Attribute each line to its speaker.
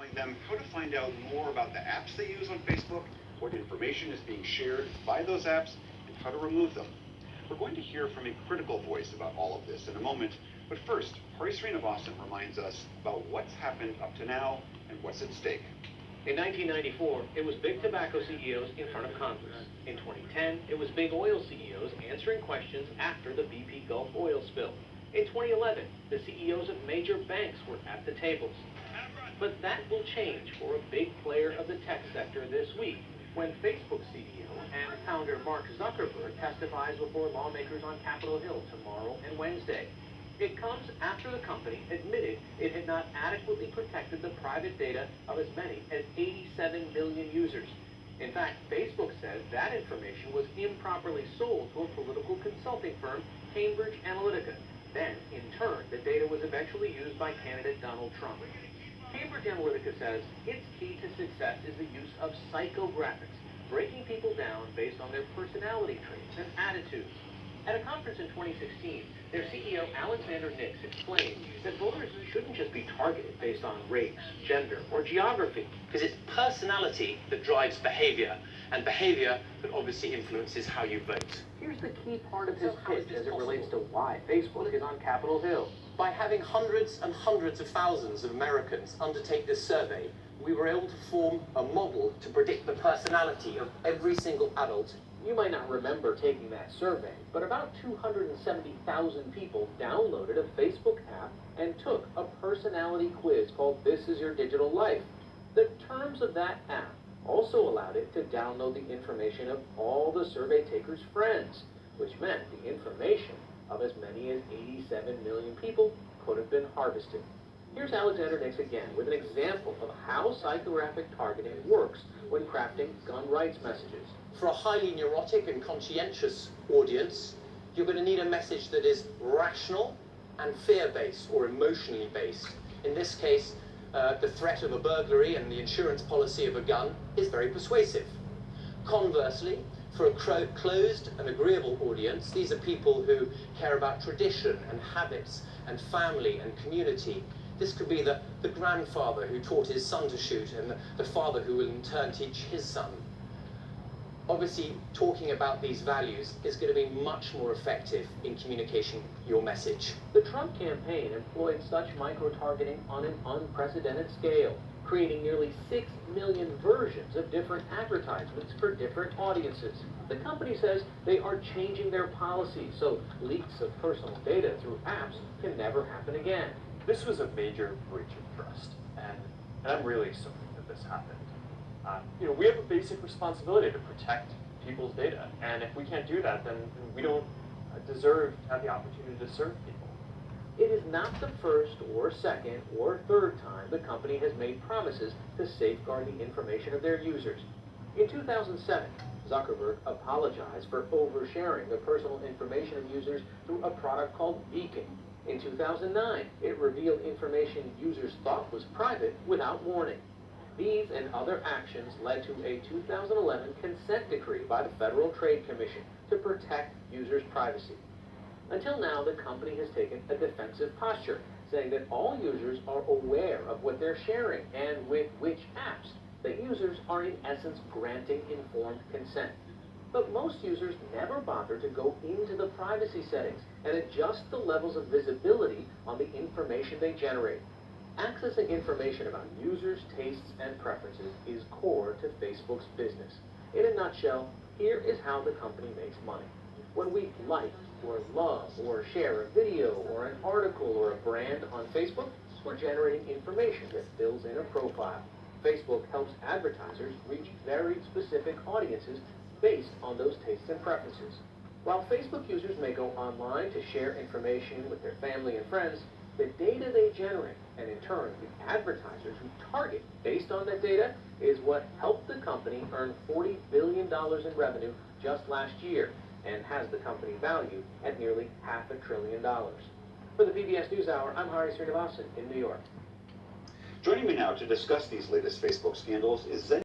Speaker 1: telling them how to find out more about the apps they use on Facebook, what information is being shared by those apps, and how to remove them. We're going to hear from a critical voice about all of this in a moment, but first, Hari Srinivasan reminds us about what's happened up to now and what's at stake.
Speaker 2: In 1994, it was big tobacco CEOs in front of Congress. In 2010, it was big oil CEOs answering questions after the BP Gulf oil spill. In 2011, the CEOs of major banks were at the tables. But that will change for a big player of the tech sector this week, when Facebook CEO and founder Mark Zuckerberg testifies before lawmakers on Capitol Hill tomorrow and Wednesday. It comes after the company admitted it had not adequately protected the private data of as many as 87 million users. In fact, Facebook says that information was improperly sold to a political consulting firm, Cambridge Analytica. Then, in turn, the data was eventually used by candidate Donald Trump. Cambridge Analytica says its key to success is the use of psychographics, breaking people down based on their personality traits and attitudes. At a conference in 2016, their CEO, Alexander Nix, explained that voters shouldn't just be targeted based on race, gender, or geography.
Speaker 3: Because it's personality that drives behavior, and behavior that obviously influences how you vote.
Speaker 2: Here's the key part of his pitch as it relates to why Facebook is on Capitol Hill.
Speaker 3: By having hundreds and hundreds of thousands of Americans undertake this survey, we were able to form a model to predict the personality of every single adult.
Speaker 2: You might not remember taking that survey, but about 270,000 people downloaded a Facebook app and took a personality quiz called This Is Your Digital Life. The terms of that app also allowed it to download the information of all the survey takers' friends, which meant the information of as many as 87 million people could have been harvested. Here's Alexander Nix again with an example of how psychographic targeting works when crafting gun rights messages.
Speaker 3: For a highly neurotic and conscientious audience, you're going to need a message that is rational and fear-based or emotionally based. In this case, the threat of a burglary and the insurance policy of a gun is very persuasive. Conversely, for a closed and agreeable audience, these are people who care about tradition and habits and family and community. This could be the grandfather who taught his son to shoot and the father who will in turn teach his son. Obviously, talking about these values is going to be much more effective in communicating your message.
Speaker 2: The Trump campaign employed such micro-targeting on an unprecedented scale, creating nearly 6 million versions of different advertisements for different audiences. The company says they are changing their policy so leaks of personal data through apps can never happen again.
Speaker 4: This was a major breach of trust, and I'm really sorry that this happened. We have a basic responsibility to protect people's data, and if we can't do that, then we don't deserve to have the opportunity to serve people.
Speaker 2: It is not the first or second or third time the company has made promises to safeguard the information of their users. In 2007, Zuckerberg apologized for oversharing the personal information of users through a product called Beacon. In 2009, it revealed information users thought was private without warning. These and other actions led to a 2011 consent decree by the Federal Trade Commission to protect users' privacy. Until now, the company has taken a defensive posture, saying that all users are aware of what they're sharing and with which apps, that users are in essence granting informed consent. But most users never bother to go into the privacy settings and adjust the levels of visibility on the information they generate. Accessing information about users' tastes and preferences is core to Facebook's business. In a nutshell, here is how the company makes money. When we like or love or share a video or an article or a brand on Facebook, we're generating information that fills in a profile. Facebook helps advertisers reach very specific audiences based on those tastes and preferences. While Facebook users may go online to share information with their family and friends, the data they generate, and in turn the advertisers who target based on that data, is what helped the company earn $40 billion in revenue just last year and has the company valued at nearly $500 billion. For the PBS NewsHour, I'm Hari Srinivasan in New York.
Speaker 1: Joining me now to discuss these latest Facebook scandals is Zen